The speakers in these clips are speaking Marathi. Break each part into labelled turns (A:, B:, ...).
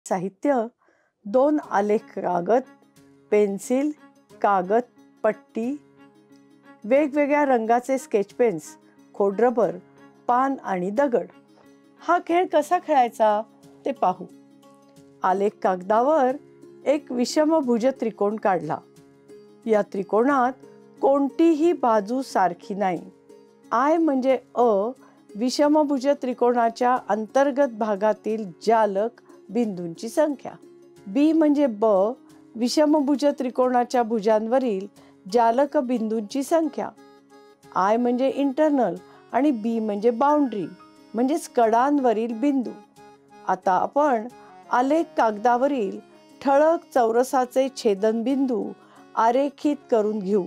A: साहित्य 2 आलेख कागद, पेन्सिल, कागद, पट्टी, वेगवेगळ्या रंगाचे स्केच पेन्स, खोडरबर, पान आणि दगड. हा खेळ कसा खेळायचा ते पाहू. आलेख कागदावर एक विषमभुज त्रिकोण काढला. या त्रिकोणात कोणतीही बाजू सारखी नाही. आय म्हणजे अ विषमभुज त्रिकोणाच्या अंतर्गत भागातील जालक बिंदूंची संख्या. बी म्हणजे ब विषमभुज त्रिकोणाच्या भुजांवरील जालक बिंदूंची संख्या. आय म्हणजे इंटरनल आणि बी म्हणजे बाउंड्री म्हणजेच कडांवरील बिंदू. आता आपण आलेख कागदावरील ठळक चौरसाचे छेदनबिंदू आरेखित करून घेऊ.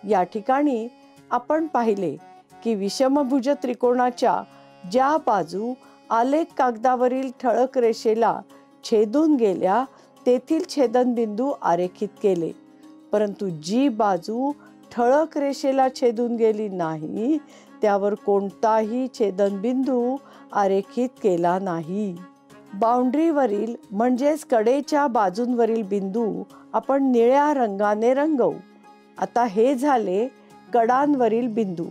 A: या ठिकाणी आपण पाहिले की विषमभुज त्रिकोणाच्या ज्या बाजू आलेख कागदावरील ठळक रेषेला छेदून गेल्या तेथील छेदनबिंदू आरेखित केले, परंतु जी बाजू ठळक रेषेला छेदून गेली नाही त्यावर कोणताही छेदनबिंदू आरेखित केला नाही. बाउंड्रीवरील म्हणजेच कडेच्या बाजूंवरील बिंदू आपण निळ्या रंगाने रंगवू. आता हे झाले कडांवरील बिंदू.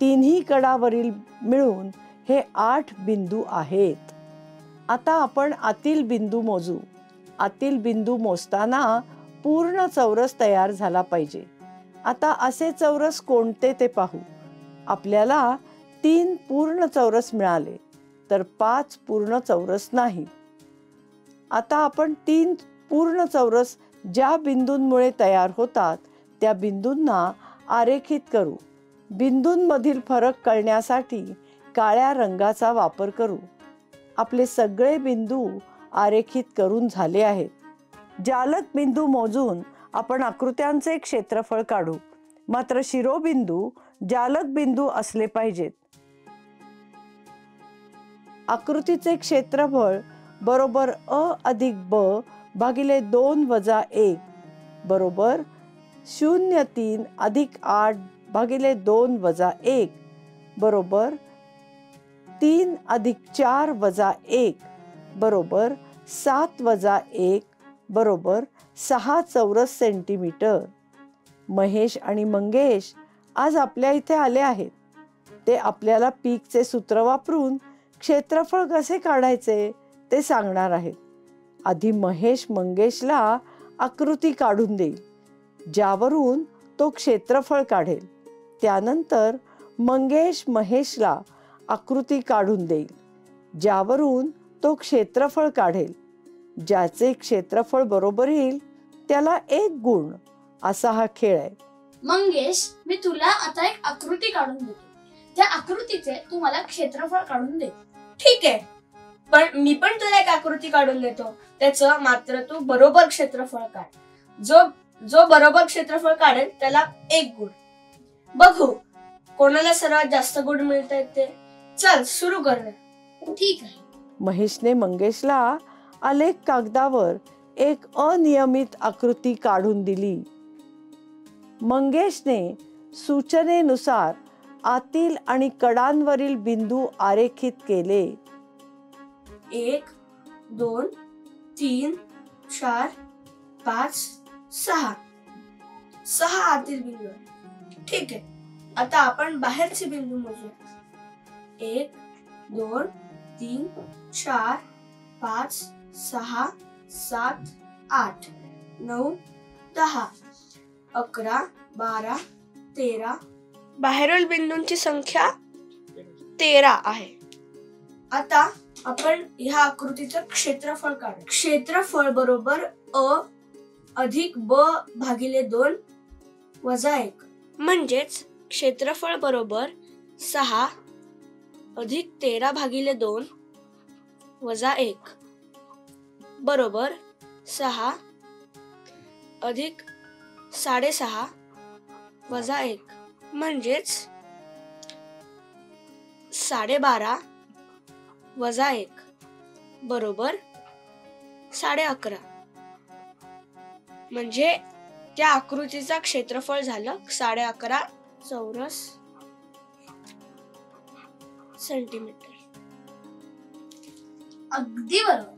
A: तिन्ही कडावरील मिळून हे 8 बिंदू आहेत. आता आपण आतील बिंदू मोजू. आतील बिंदू मोजताना पूर्ण चौरस तयार झाला पाहिजे. आता असे चौरस कोणते ते पाहू. आपल्याला 3 पूर्ण चौरस मिळाले तर 5 पूर्ण चौरस नाही. आता आपण 3 पूर्ण चौरस ज्या बिंदूंमुळे तयार होतात त्या बिंदूंना आरेखित करू. बिंदूंमधील फरक कळण्यासाठी काळ्या रंगाचा वापर करू. आपले सगळे बिंदू आरेखित करून झाले आहेत. जालक बिंदू मोजून आपण आकृत्यांचे क्षेत्रफळ काढू. मात्र शिरोबिंदू जालक बिंदू असले पाहिजेत. आकृतीचे क्षेत्रफळ बरोबर अ अधिक ब भागिले 2 वजा 1 बरोबर 0.3 अधिक 8 भागिले 2 वजा 1 बरोबर 3 अधिक 4 वजा 1 बरोबर 7 वजा 1 बरोबर 6 चौरस सेंटीमीटर. महेश आणि मंगेश आज आपल्या इथे आले आहेत. ते आपल्याला पीकचे सूत्र वापरून क्षेत्रफळ कसे काढायचे ते सांगणार आहेत. आधी महेश मंगेशला आकृती काढून देईल ज्यावरून तो क्षेत्रफळ काढेल. त्यानंतर मंगेश महेशला आकृती काढून देईल ज्यावरून तो क्षेत्रफळ काढेल. ज्याचे क्षेत्रफळ बरोबर येईल त्याला 1 गुण. असा हा खेळ आहे.
B: मंगेश, मी तुला आता एक आकृती काढून देतो. त्या आकृतीचे तू मला क्षेत्रफळ काढून दे.
C: ठीक आहे, पण मी पण तुला एक आकृती काढून देतो. त्याचं मात्र तू बरोबर क्षेत्रफळ काढ. जो बरोबर क्षेत्रफळ काढेल त्याला 1 गुण. बघू कोणाला सर्वात जास्त गुण मिळतात ते. चल सुरू कर.
B: ठीक आहे.
A: महेशने मंगेशला आलेख कागदावर एक अनियमित आकृती काढून दिली. मंगेशने सूचनेनुसार आतील आणि कडांवरील बिंदू आरेखित केले.
C: 1 2 3 4 5 6 आतील बिंदू. ठीक आहे, आता आपण बाहेरचे बिंदू मोजूया. 1 2 3 4 5 6 7 8 9 10 11 12 13. बाहेरील बिंदूंची संख्या 13 आहे. आता आपण ह्या आकृतीचं क्षेत्रफळ काढू. क्षेत्रफळ बरोबर अ अधिक ब भागिले 2 वजा 1 म्हणजेच क्षेत्रफळ बरोबर 6 अधिक 13 भागिले 2 वजा 1 बरोबर 6 अधिक 6.5 वजा 1 म्हणजेच 12.5 वजा 1 बरोबर 11.5. म्हणजे त्या आकृतीचा क्षेत्रफळ झालं 11.5 चौरस सेंटीमीटर.
B: अगदी बरोबर.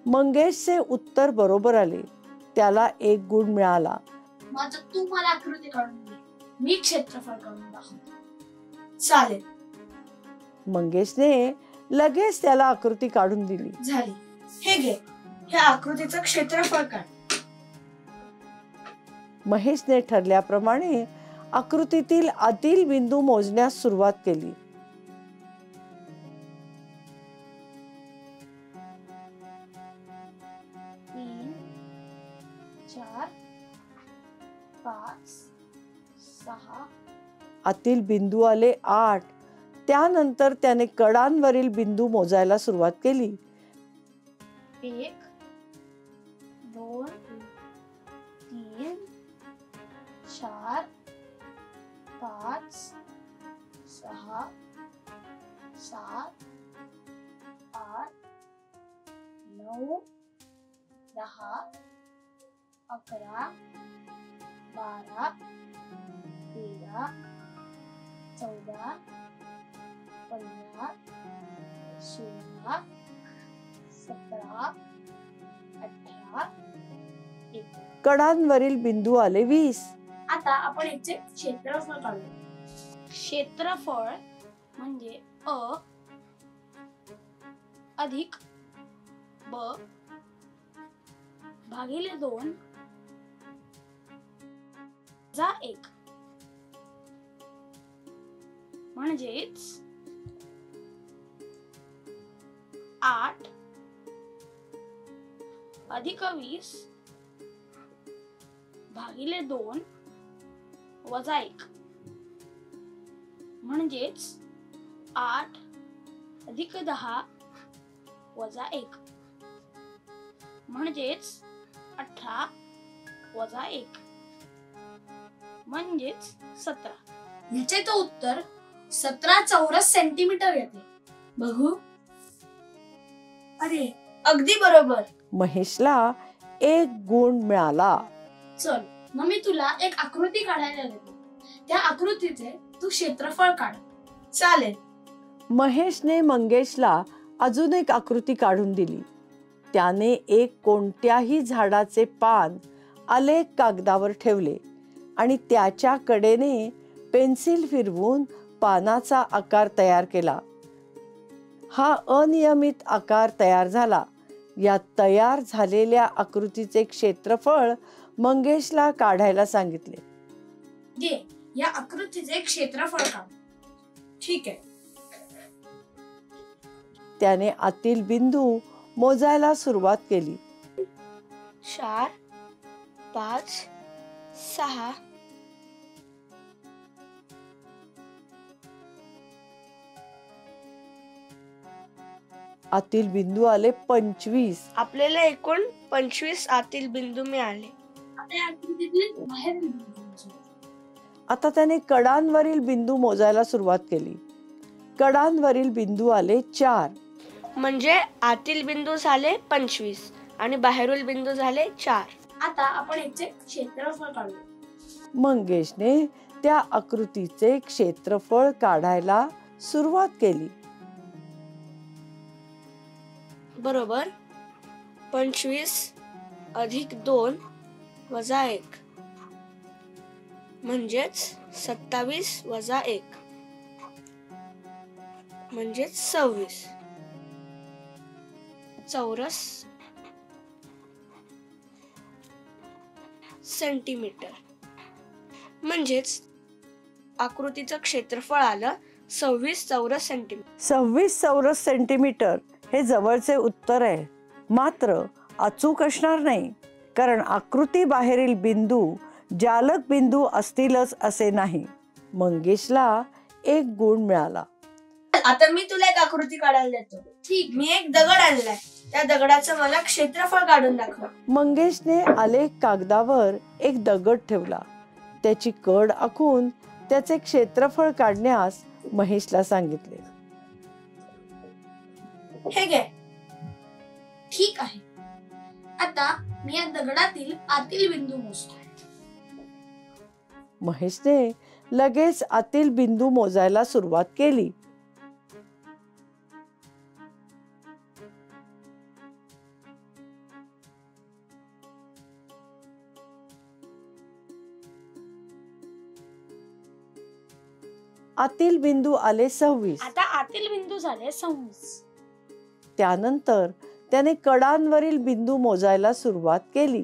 A: मंगेशचे उत्तर बरोबर आले. त्याला 1 गुण मिळाला.
B: मग आता तू मला आकृती काढून दे, मी क्षेत्रफळ काढून दाखवतो.
C: चालेल.
A: मंगेशने लगेच त्याला आकृती काढून दिली.
C: झाली. हे घे, ह्या आकृतीचं क्षेत्रफळ काढ.
A: महेशने ठरल्याप्रमाणे आकृतीतील आतील बिंदू मोजण्यास सुरुवात केली.
B: 3 4 5 6
A: आतील बिंदू आले 8. त्यानंतर त्याने कडांवरील बिंदू मोजायला सुरुवात केली.
B: 1 2 3 4 5 6 7 8 9 10 11 12 13 14 15 16 17 18 19.
A: कडांवरील बिंदू आले 20.
B: आता आपण याचे क्षेत्रफळ काढूया. क्षेत्रफळ म्हणजे अ अधिक ब भागिले 2 जा 1 म्हणजेच 8 अधिक 20 भागिले 2 वजा 1 म्हणजेच 8 अधिक 10 वजा 1 म्हणजेच 18 वजा 1 म्हणजेच 17.
C: ह्याचे तो उत्तर 17 चौरस सेंटीमीटर येते. बघू. अरे, अगदी बरोबर.
A: महेशला 1 गुण मिळाला.
B: चल, मग मी तुला एक आकृती काढायला देतो. त्या आकृतीचे तू क्षेत्रफळ काढ.
C: चालेल.
A: महेशने मंगेशला अजून एक आकृती काढून दिली. त्याने एक कोणत्याही झाडाचे पान आलेख कागदावर ठेवले आणि त्याच्या कडेने पेन्सिल फिरवून पानाचा आकार तयार केला. हा अनियमित आकार तयार झाला. या तयार झालेल्या आकृतीचे क्षेत्रफळ मंगेशला काढायला सांगितले.
B: घे, या आकृतीचे क्षेत्रफळ काढ.
C: ठीक आहे.
A: त्याने आतील बिंदू मोजायला सुरुवात केली.
C: 4 5 6
A: आतील बिंदू आले 25.
C: आपल्याला एकूण 25 आतील बिंदू मिळाले.
B: आता या आकृतीतील बाहेरील बिंदू मोजू.
A: आता त्याने कडांवरील बिंदू मोजायला सुरुवात केली. कडांवरील बिंदू आले 4.
C: म्हणजे आतील बिंदू झाले 25 आणि बाहेरील बिंदू झाले 4.
B: आता आपण याचे क्षेत्रफळ काढू.
A: मंगेशने त्या आकृतीचे क्षेत्रफळ काढायला सुरुवात केली.
C: बरोबर 25 अधिक 2 वजा 1 म्हणजेच 27 वजा 1 म्हणजेच 26 चौरस सेंटीमीटर. म्हणजेच आकृतीचं क्षेत्रफळ आलं 26 चौरस सेंटीमीटर.
A: 26 चौरस सेंटीमीटर हे जवळचे उत्तर आहे. मात्र अचूक असणार नाही, कारण आकृती बाहेरील बिंदू जालक बिंदू असतीलच असे नाही. मंगेशला 1 गुण मिळाला.
C: आता मी तुला एक आकृती काढायला देतो.
B: ठीक.
C: मी एक दगड आणलाय. त्या दगडाचं मला क्षेत्रफळ काढून दाखव.
A: मंगेशने आलेख कागदावर एक दगड ठेवला. त्याची कड आखून त्याचे क्षेत्रफळ काढण्यास महेशला सांगितले.
C: हे घे.
B: ठीक आहे. आता मी या दगडातील आतील बिंदू मोजतो.
A: महेशने लगेच आतील बिंदू मोजायला सुरुवात केली. आतील बिंदू आले 26.
B: आता आतील बिंदू झाले 26.
A: त्यानंतर त्याने कडांवरील बिंदू मोजायला सुरुवात केली.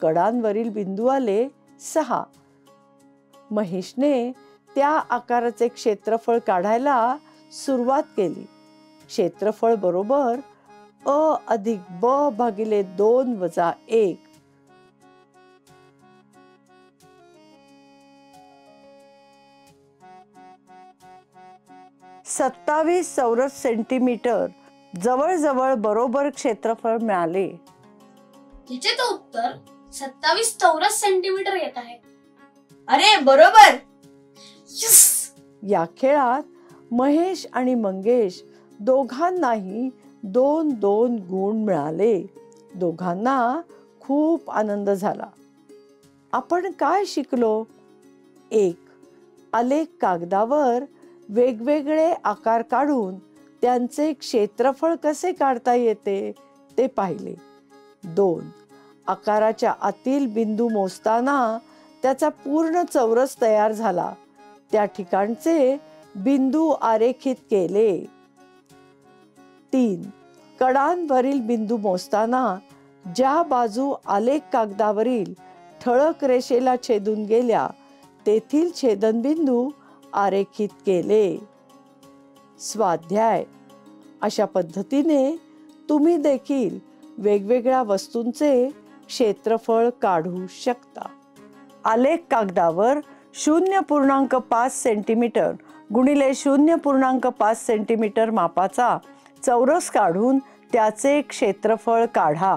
A: कडांवरील बिंदू आले 6. महेशने त्या आकाराचे क्षेत्रफळ काढायला सुरुवात केली. क्षेत्रफळ बरोबर अ अधिक ब भागिले 2 वजा 1. सत्तावीस चौरस सेंटीमीटर जवळजवळ बरोबर क्षेत्रफळ मिळाले.
B: तिचे तर उत्तर 27 चौरस सेंटीमीटर येत आहे.
C: अरे बरोबर.
B: यस.
A: या खेळात महेश आणि मंगेश दोघांनाही 2-2 गुण मिळाले. दोघांना खूप आनंद झाला. आपण काय शिकलो? 1. आलेख कागदावर वेगवेगळे आकार काढून त्यांचे क्षेत्रफळ कसे काढता येते ते पाहिले. 2. आकाराच्या आतील बिंदू मोजताना त्याचा पूर्ण चौरस तयार झाला. त्या ठिकाणचे बिंदू आरेखित केले. 3. कडांवरील बिंदू मोजताना ज्या बाजू आलेख कागदावरील ठळक रेषेला छेदून गेल्या तेथील छेदनबिंदू आरेखित केले. स्वाध्याय. अशा पद्धतीने तुम्ही देखील वेगवेगळ्या वस्तूंचे क्षेत्रफळ काढू शकता. आलेख कागदावर 0.5 सेंटीमीटर गुणिले 0.5 सेंटीमीटर मापाचा चौरस काढून त्याचे क्षेत्रफळ काढा.